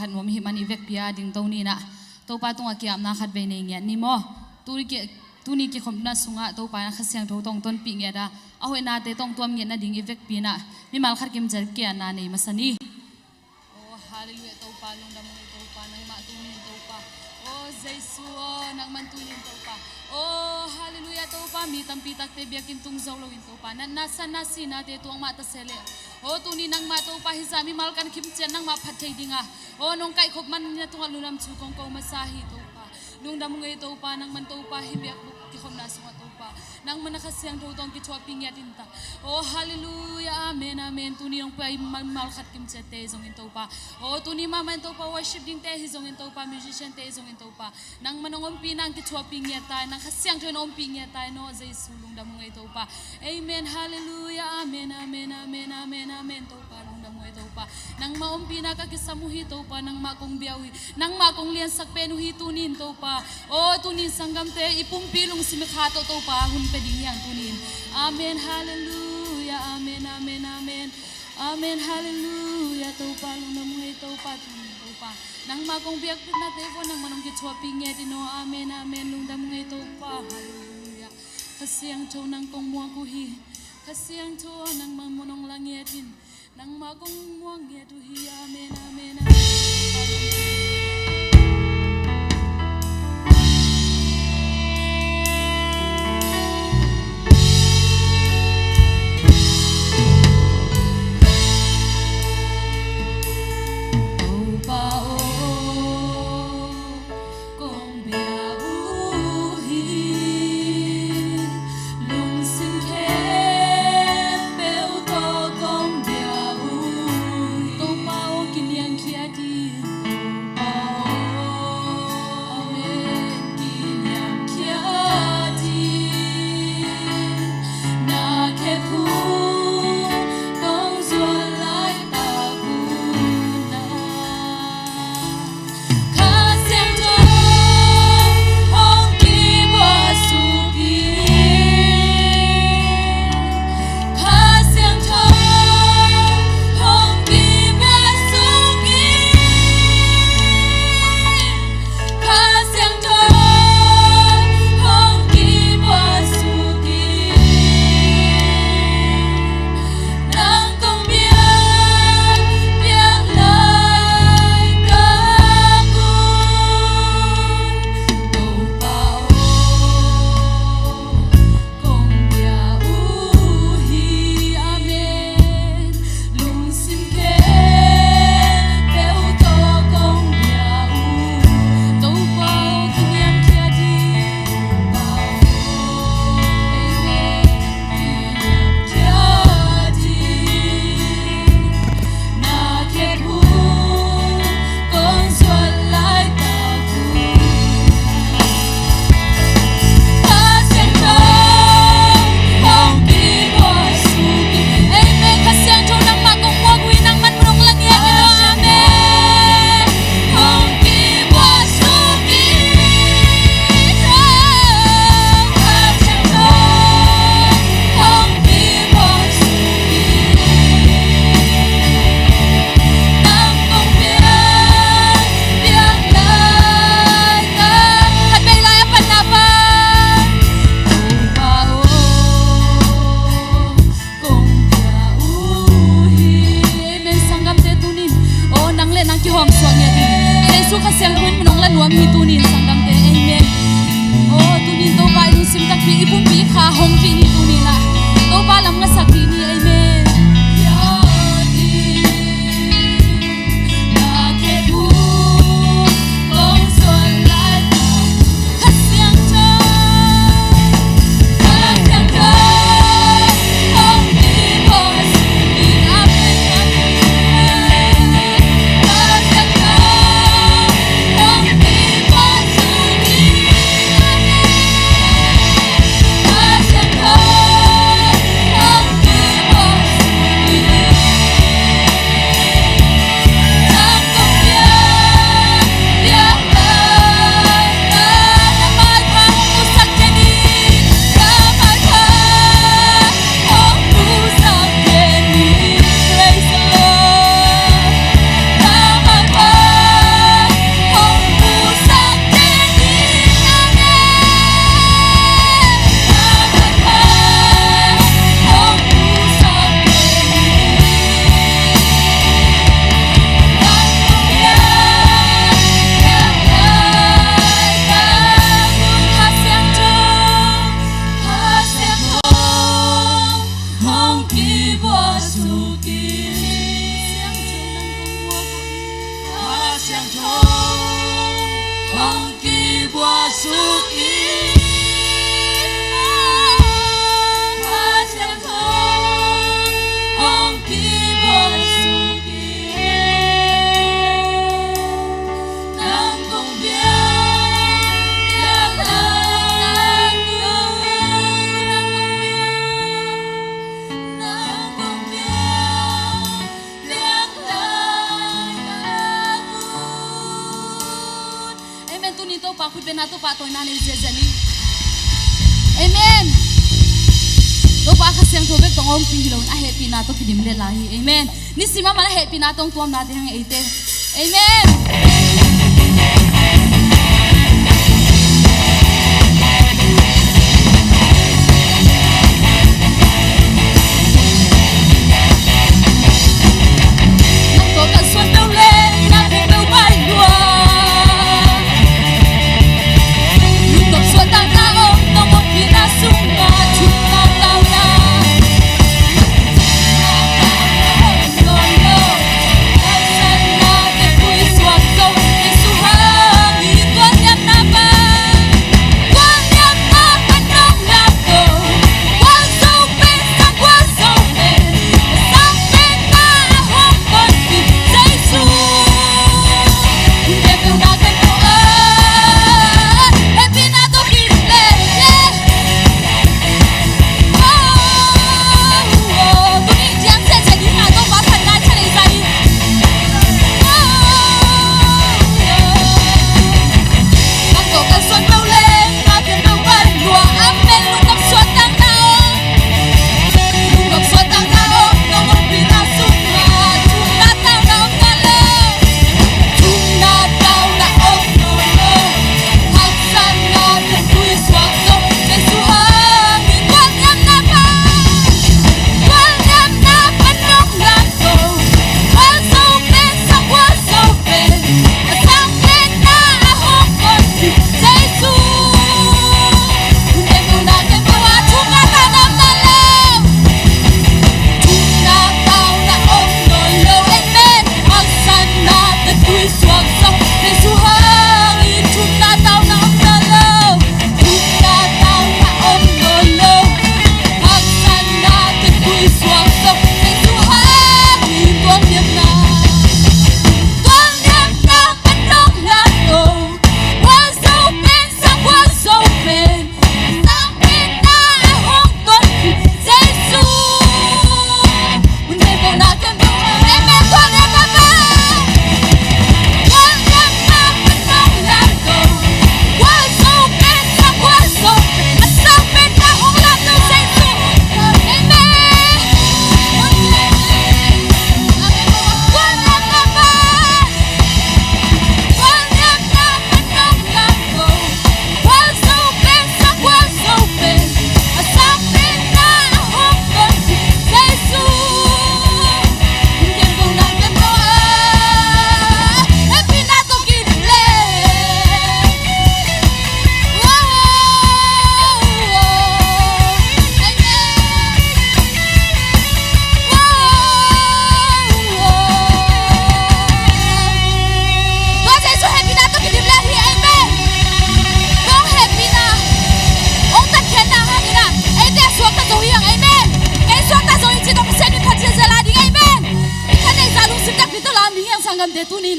phan mom hi mani vek pia ding to ni na to pa tung akiam na khat ve nei nge ni mo tuni ki khomna sunga to pa na khasyang tho tong ton pi nge da a hoi na te tong tuam nge na ding i vek pi na mi mal khat kim jar ke na nei masani oh hallelujah to pa long da mo to pa nang ma tu ni to pa oh jesu nang man tu ni to pa oh hallelujah to pa mi tampi tak te biakin tung zaw lo in to pa na nasa nasina te tuang ma ta sele oh tuni nang ma to pa hizami mal kan kim chen nang ma phathei dinga oh nong kai khop man na tunga lunam chu kong kong masahi to pa nung dam ngai to pa nang man to pa hi biak ki khom na sunga to pa nang man khasyang tho tong ki chwa ping ya tin ta oh hallelujah amen amen tuni nong pa mal khat kim che te zong in to pa oh tuni ma man to pa worship ding te hi zong in to pa musician te zong in to pa nang manongom pi nang ki chwa ping ya ta nang khasyang thon om ping ya ta no jesu lung dam ngai to pa amen hallelujah amen amen amen amen amen to pa lung dam ngai to pa nang ma om pi na ka ki samuhi to pa nang ma kong biawi nang ma kong lian sak pe nu hi tunin to pa oh tunin sanggam te ipum pilung simikha to pa hun pe ding yang tunin amen hallelujah amen amen amen amen hallelujah to pa lung dam ngai to pa tunin to pa nang ma kong biak na te fo nang manong ki chwa ping ya dino amen amen lung dam ngai to pa hallelujah khasyang tho nang kong muang ku hi khasyang tho nang ma monong lang ya din nang ma kong muang ya tu hi amen amen ni to pa khut be na to pa to na ni jejani amen to pa kha siang thobe tong om pi lo a happy na to kidim le lahi amen ni sima mana happy na tong tuam na te hang ate amen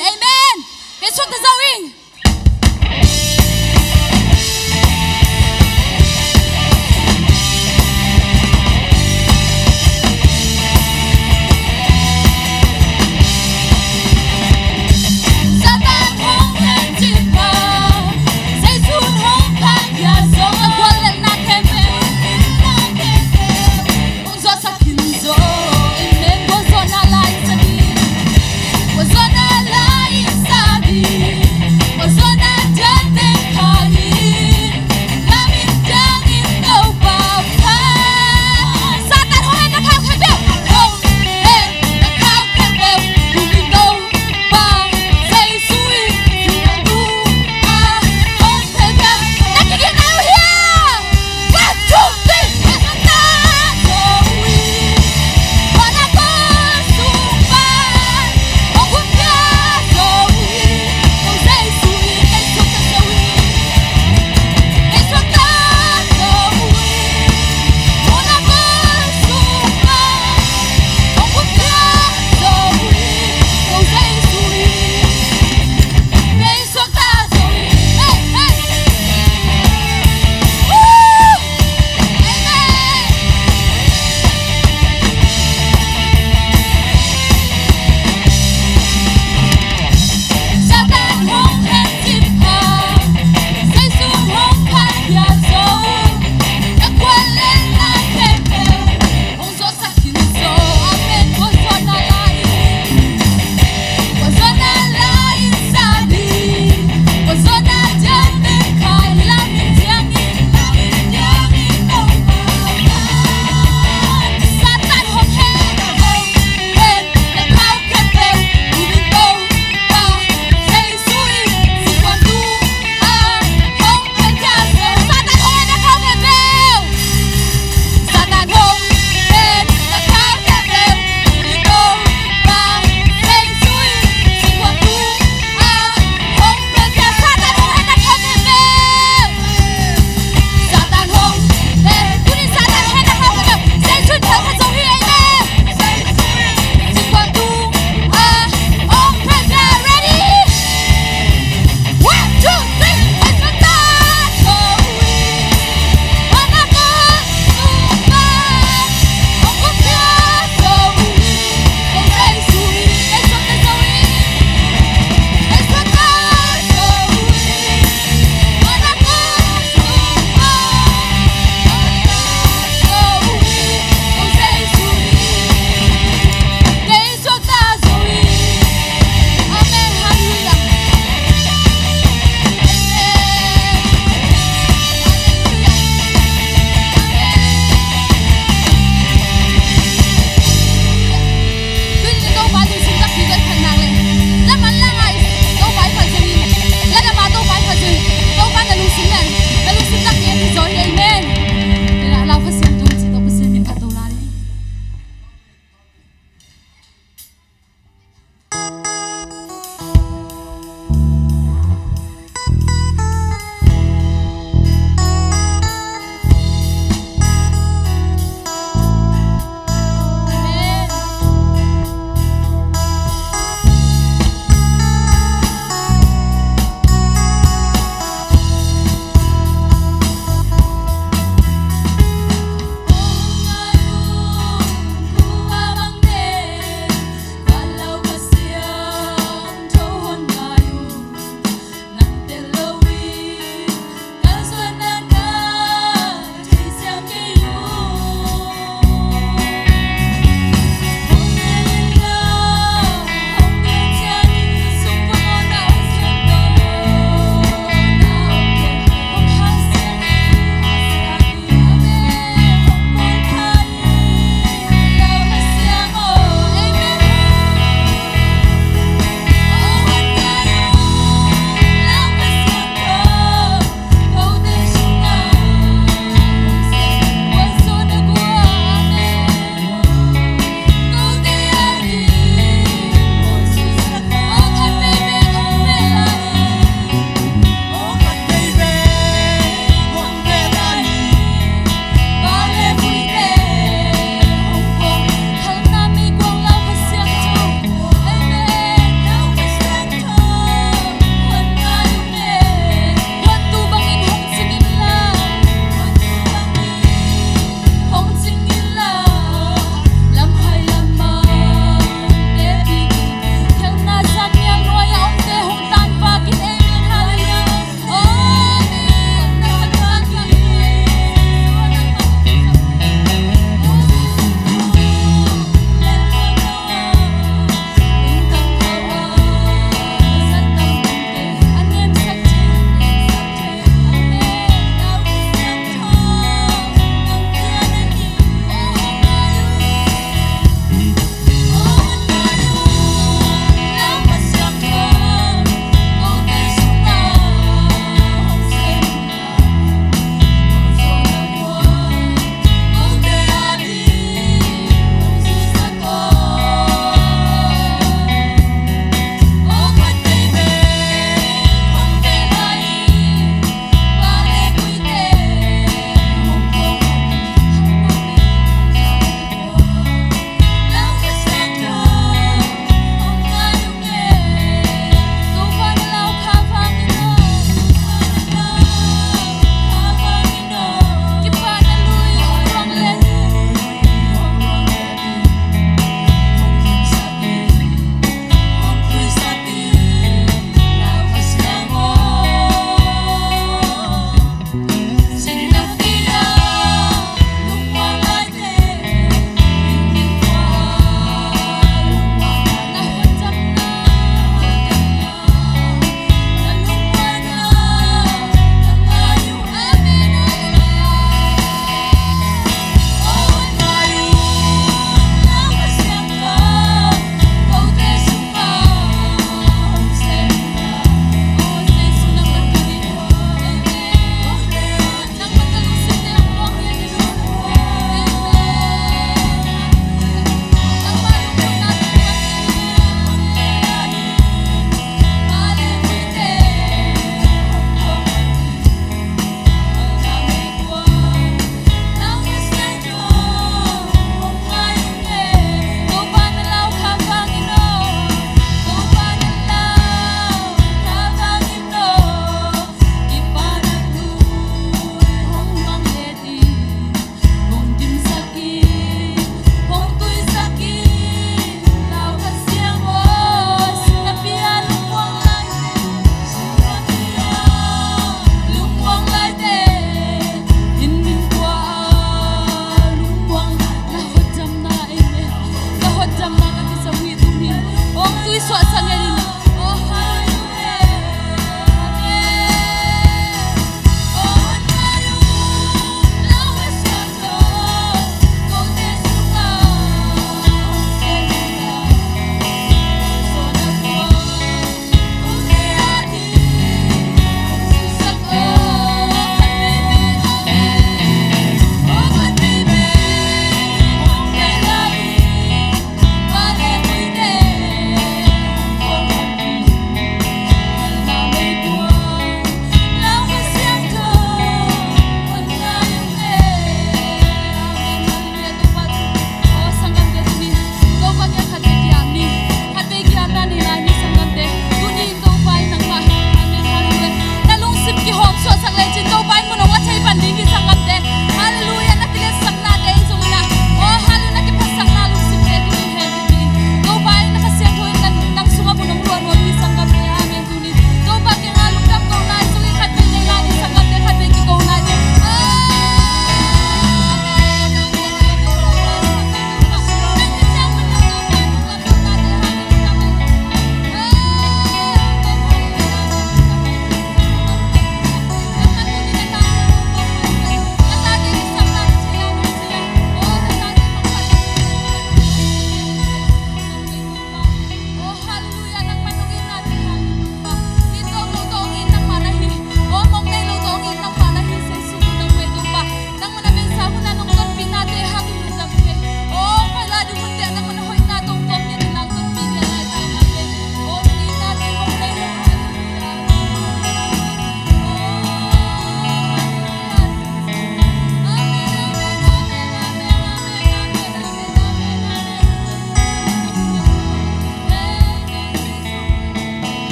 amen cái suốt ta giao in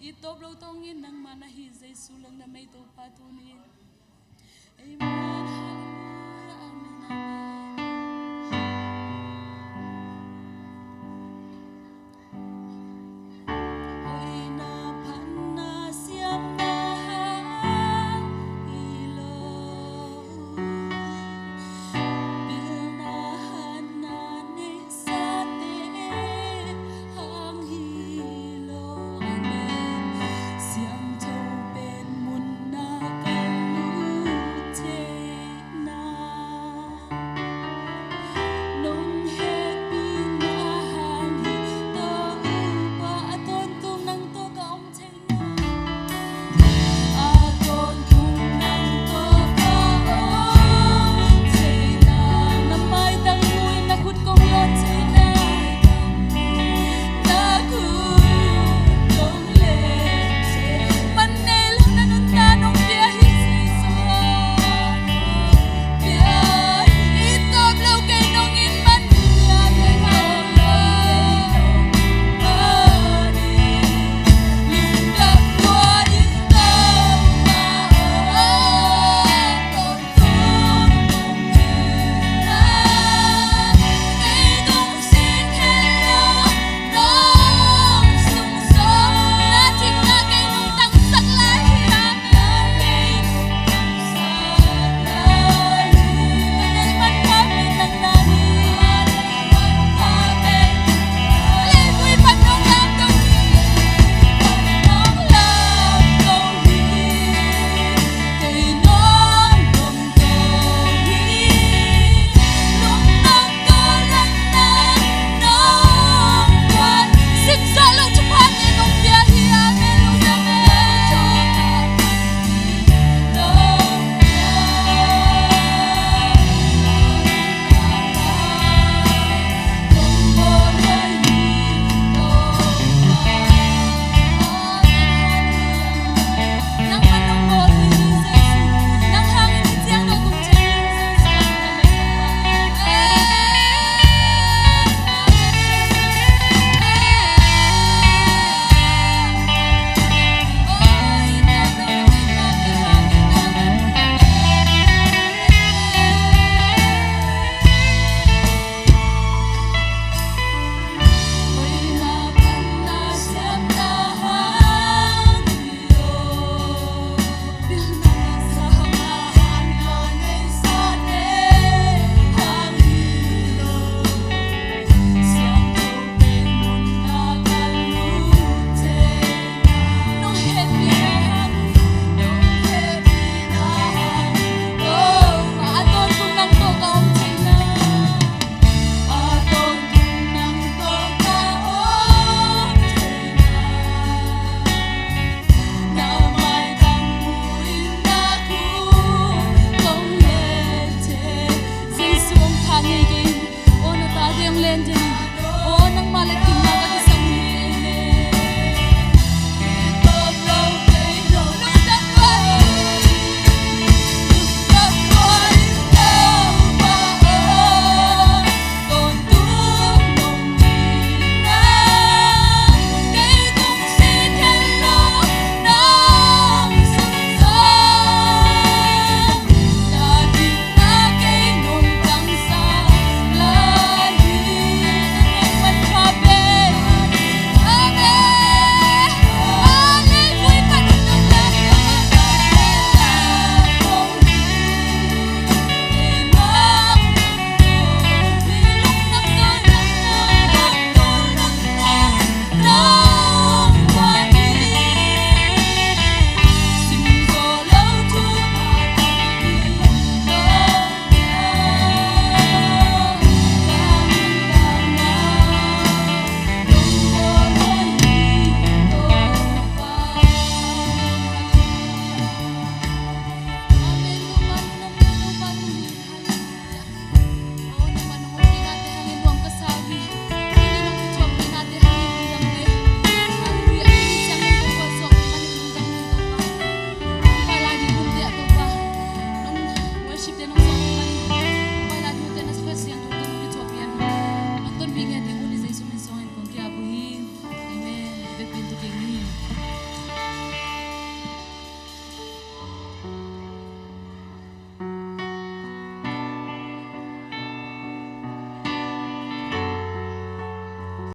itop lo tongin nang mana hi Jesu lang na may to patunin. Amen.